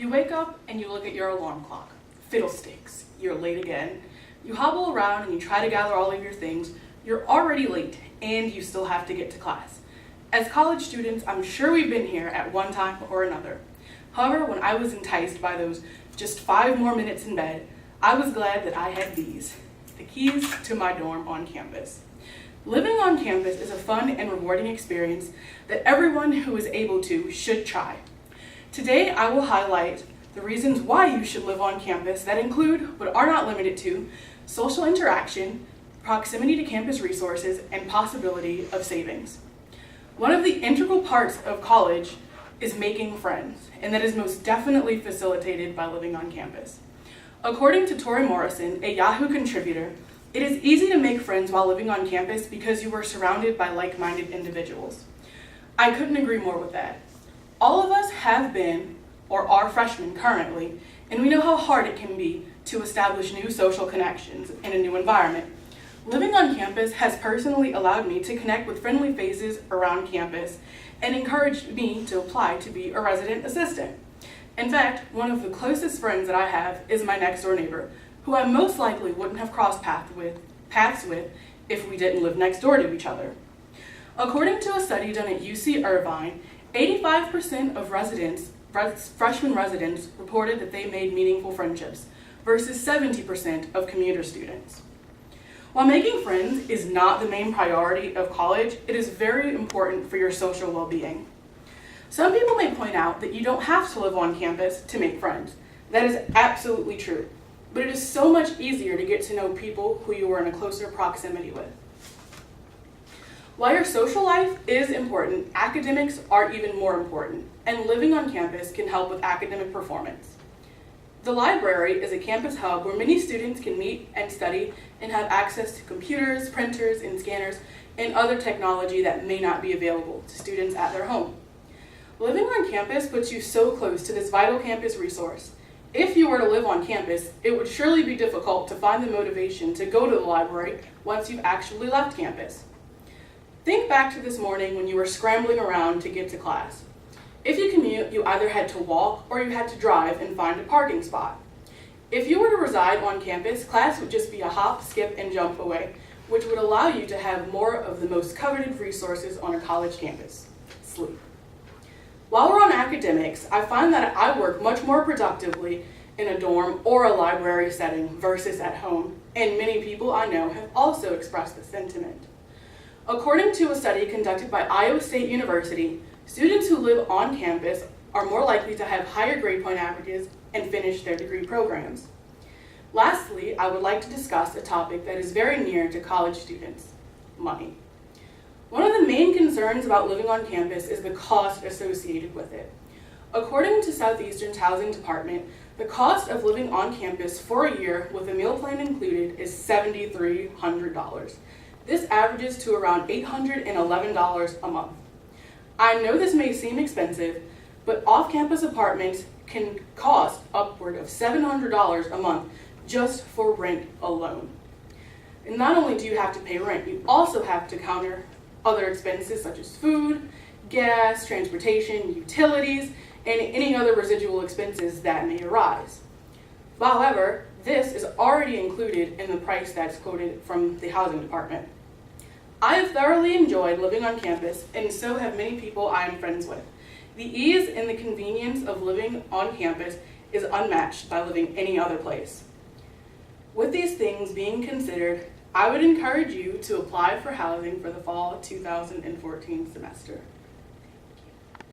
You wake up and you look at your alarm clock. Fiddlesticks, you're late again. You hobble around and you try to gather all of your things. You're already late and you still have to get to class. As college students, I'm sure we've been here at one time or another. However, when I was enticed by those just 5 more minutes in bed, I was glad that I had these, the keys to my dorm on campus. Living on campus is a fun and rewarding experience that everyone who is able to should try. Today, I will highlight the reasons why you should live on campus that include, but are not limited to, social interaction, proximity to campus resources, and possibility of savings. One of the integral parts of college is making friends, and that is most definitely facilitated by living on campus. According to Tori Morrison, a Yahoo contributor, it is easy to make friends while living on campus because you are surrounded by like-minded individuals. I couldn't agree more with that. All of us have been or are freshmen currently, and we know how hard it can be to establish new social connections in a new environment. Living on campus has personally allowed me to connect with friendly faces around campus and encouraged me to apply to be a resident assistant. In fact, one of the closest friends that I have is my next door neighbor, who I most likely wouldn't have crossed paths with if we didn't live next door to each other. According to a study done at UC Irvine, 85% of freshman residents reported that they made meaningful friendships versus 70% of commuter students. While making friends is not the main priority of college, it is very important for your social well-being. Some people may point out that you don't have to live on campus to make friends. That is absolutely true, but it is so much easier to get to know people who you are in a closer proximity with. While your social life is important, academics are even more important, and living on campus can help with academic performance. The library is a campus hub where many students can meet and study and have access to computers, printers, and scanners, and other technology that may not be available to students at their home. Living on campus puts you so close to this vital campus resource. If you were to live on campus, it would surely be difficult to find the motivation to go to the library once you've actually left campus. Think back to this morning when you were scrambling around to get to class. If you commute, you either had to walk or you had to drive and find a parking spot. If you were to reside on campus, class would just be a hop, skip, and jump away, which would allow you to have more of the most coveted resources on a college campus: sleep. While we're on academics, I find that I work much more productively in a dorm or a library setting versus at home, and many people I know have also expressed this sentiment. According to a study conducted by Iowa State University, students who live on campus are more likely to have higher grade point averages and finish their degree programs. Lastly, I would like to discuss a topic that is very near to college students: money. One of the main concerns about living on campus is the cost associated with it. According to Southeastern's housing department, the cost of living on campus for a year with a meal plan included is $7,300. This averages to around $811 a month. I know this may seem expensive, but off-campus apartments can cost upward of $700 a month just for rent alone. And not only do you have to pay rent, you also have to counter other expenses such as food, gas, transportation, utilities, and any other residual expenses that may arise. However, this is already included in the price that's quoted from the housing department. I have thoroughly enjoyed living on campus, and so have many people I am friends with. The ease and the convenience of living on campus is unmatched by living any other place. With these things being considered, I would encourage you to apply for housing for the fall 2014 semester.